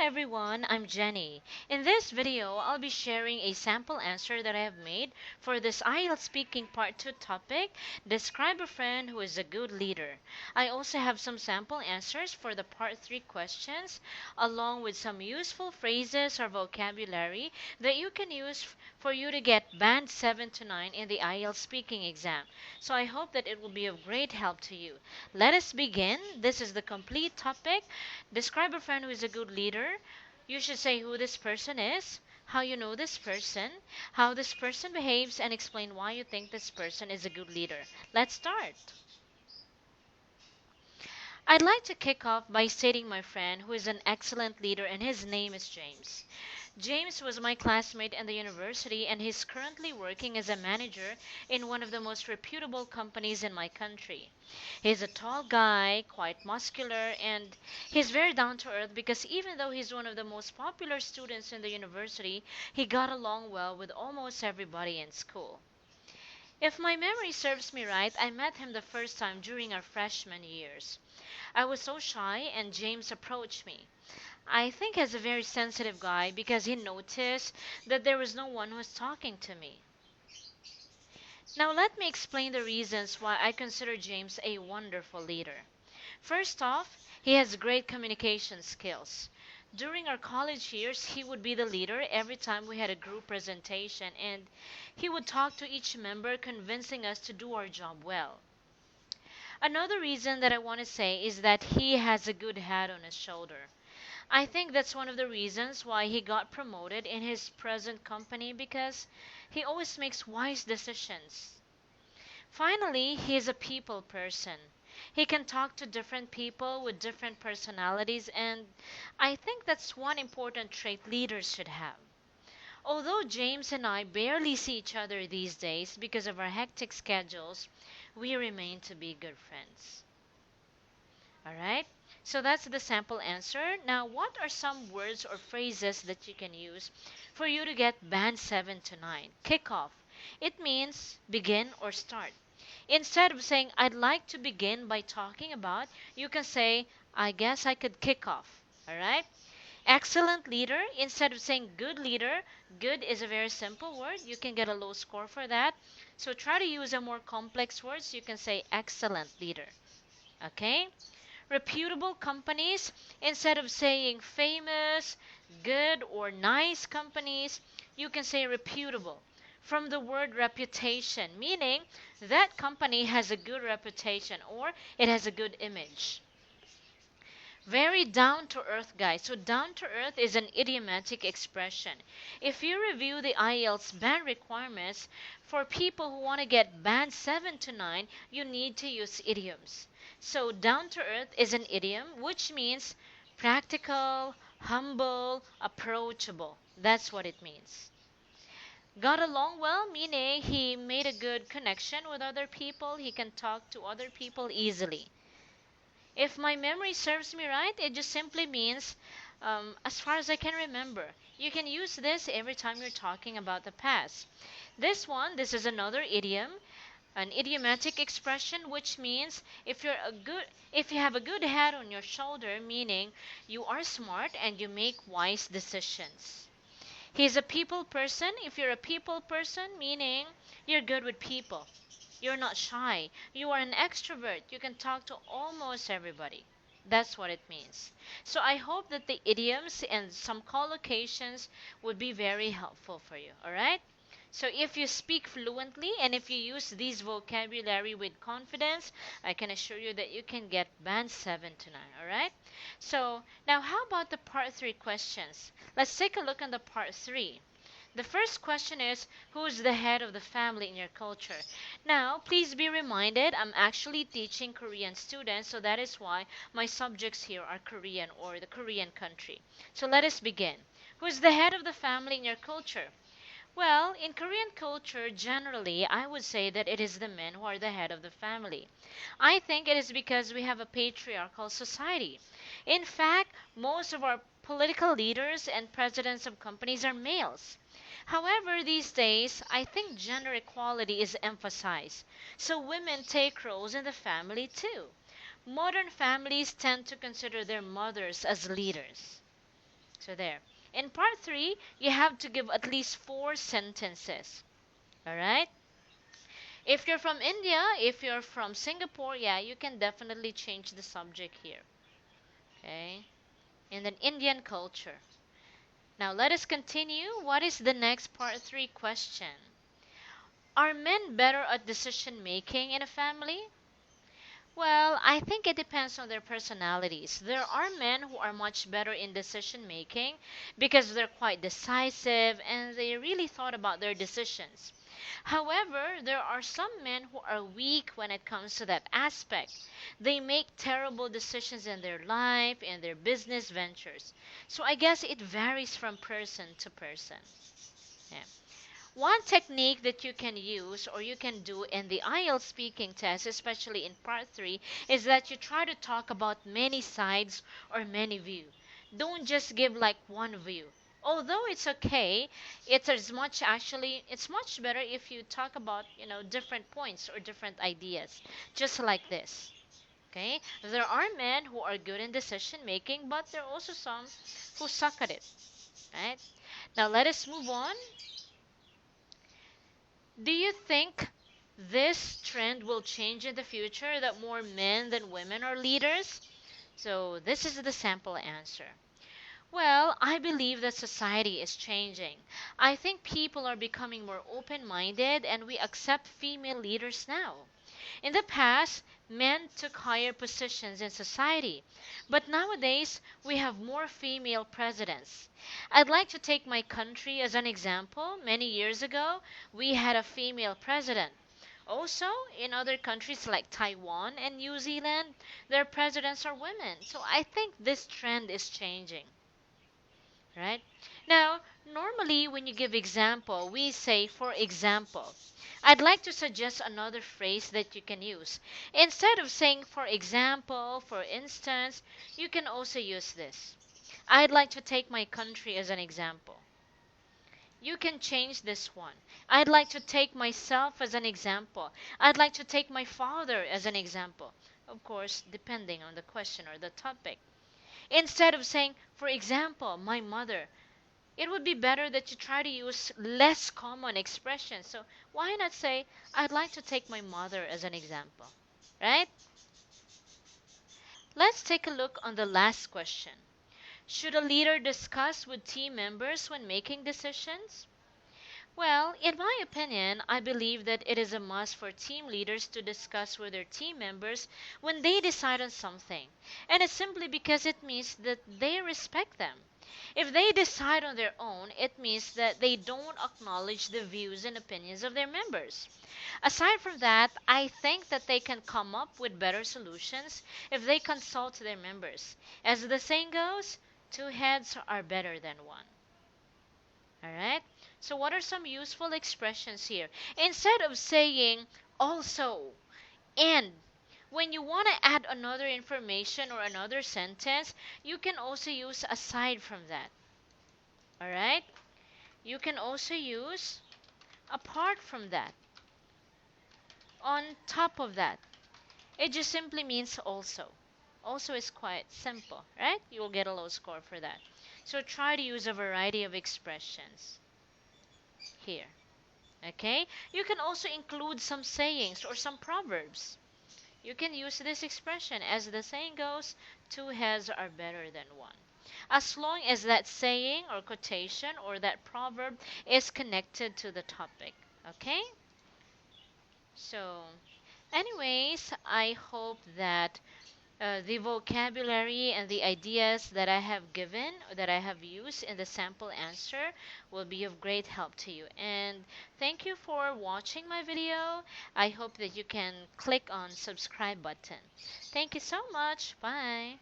everyone, I'm Jenny. In this video, I'll be sharing a sample answer that I have made for this IELTS speaking part 2 topic, describe a friend who is a good leader. I also have some sample answers for the part 3 questions, along with some useful phrases or vocabulary that you can use for you to get band 7 to 9 in the IELTS speaking exam. So I hope that it will be of great help to you. Let us begin. This is the complete topic. Describe a friend who is a good leader. You should say who this person is, how you know this person, how this person behaves, and explain why you think this person is a good leader. Let's start. I'd like to kick off by stating my friend who is an excellent leader, and his name is James. James was my classmate in the university, and he's currently working as a manager in one of the most reputable companies in my country. He's a tall guy, quite muscular, and he's very down to earth because even though he's one of the most popular students in the university, he got along well with almost everybody in school. If my memory serves me right, I met him the first time during our freshman years. I was so shy, and James approached me. I think he's a very sensitive guy because he noticed that there was no one who was talking to me. Now, let me explain the reasons why I consider James a wonderful leader. First off, he has great communication skills. During our college years, he would be the leader every time we had a group presentation, and he would talk to each member, convincing us to do our job well. Another reason that I want to say is that he has a good head on his shoulder. I think that's one of the reasons why he got promoted in his present company because he always makes wise decisions. Finally, he is a people person. He can talk to different people with different personalities, and I think that's one important trait leaders should have. Although James and I barely see each other these days because of our hectic schedules, we remain to be good friends. Alright? So that's the sample answer. Now, what are some words or phrases that you can use for you to get band 7 to 9? Kick off. It means begin or start. Instead of saying, I'd like to begin by talking about, you can say, I guess I could kick off. Alright? Excellent leader. Instead of saying good leader, good is a very simple word. You can get a low score for that. So try to use a more complex word. So you can say excellent leader. Okay? Reputable companies, instead of saying famous, good, or nice companies, you can say reputable. From the word reputation, meaning that company has a good reputation or it has a good image. Very down to earth, guys. So down to earth is an idiomatic expression. If you review the IELTS band requirements for people who want to get band 7 to 9, you need to use idioms. So down to earth is an idiom which means practical, humble, approachable. That's what it means. Got along well, meaning he made a good connection with other people. He can talk to other people easily. If my memory serves me right, it just simply means, as far as I can remember. You can use this every time you're talking about the past. This is another idiom, an idiomatic expression, which means if you have a good head on your shoulder, meaning you are smart and you make wise decisions. He's a people person. If you're a people person, meaning you're good with people. You're not shy. You are an extrovert. You can talk to almost everybody. That's what it means. So I hope that the idioms and some collocations would be very helpful for you. All right? So if you speak fluently and if you use these vocabulary with confidence, I can assure you that you can get band 7 to 9. All right? So now how about the part 3 questions? Let's take a look at the part 3. The first question is, who's the head of the family in your culture? Now, please be reminded, I'm actually teaching Korean students, so that is why my subjects here are Korean or the Korean country. So let us begin. Who's the head of the family in your culture? Well, in Korean culture, generally, I would say that it is the men who are the head of the family. I think it is because we have a patriarchal society. In fact, most of our political leaders and presidents of companies are males. However, these days, I think gender equality is emphasized, so women take roles in the family too. Modern families tend to consider their mothers as leaders. So there. In part 3, you have to give at least 4 sentences. All right? If you're from India, if you're from Singapore, yeah, you can definitely change the subject here. Okay? In an Indian culture. Now let us continue. What is the next part 3 question? Are men better at decision making in a family? Well, I think it depends on their personalities. There are men who are much better in decision making because they're quite decisive and they really thought about their decisions. However, there are some men who are weak when it comes to that aspect. They make terrible decisions in their life and their business ventures. So I guess it varies from person to person. Yeah. One technique that you can use or you can do in the IELTS speaking test, especially in part 3, is that you try to talk about many sides or many views. Don't just give like one view. Although it's okay, it's much better if you talk about, different points or different ideas, just like this. Okay? There are men who are good in decision making, but there are also some who suck at it, right? Now let us move on. Do you think this trend will change in the future that more men than women are leaders? So, this is the sample answer. Well, I believe that society is changing. I think people are becoming more open minded and we accept female leaders now. In the past, men took higher positions in society, but nowadays we have more female presidents. I'd like to take my country as an example. Many years ago, we had a female president. Also, in other countries like Taiwan and New Zealand, their presidents are women. So I think this trend is changing, right? Now, normally when you give example, we say for example. I'd like to suggest another phrase that you can use. Instead of saying for example, for instance, you can also use this. I'd like to take my country as an example. You can change this one. I'd like to take myself as an example. I'd like to take my father as an example. Of course, depending on the question or the topic. Instead of saying, for example, my mother, it would be better that you try to use less common expressions. So why not say, I'd like to take my mother as an example, right? Let's take a look on the last question. Should a leader discuss with team members when making decisions? Well, in my opinion, I believe that it is a must for team leaders to discuss with their team members when they decide on something. And it's simply because it means that they respect them. If they decide on their own, it means that they don't acknowledge the views and opinions of their members. Aside from that, I think that they can come up with better solutions if they consult their members. As the saying goes, two heads are better than one. Alright? So, what are some useful expressions here? Instead of saying also and, when you want to add another information or another sentence, you can also use aside from that. Alright? You can also use apart from that, on top of that. It just simply means also. Also is quite simple, right? You'll get a low score for that. So try to use a variety of expressions here. Okay? You can also include some sayings or some proverbs. You can use this expression. As the saying goes, two heads are better than one. As long as that saying or quotation or that proverb is connected to the topic. Okay? So, anyways, I hope that the vocabulary and the ideas that I have given, that I have used in the sample answer will be of great help to you. And thank you for watching my video. I hope that you can click on subscribe button. Thank you so much. Bye.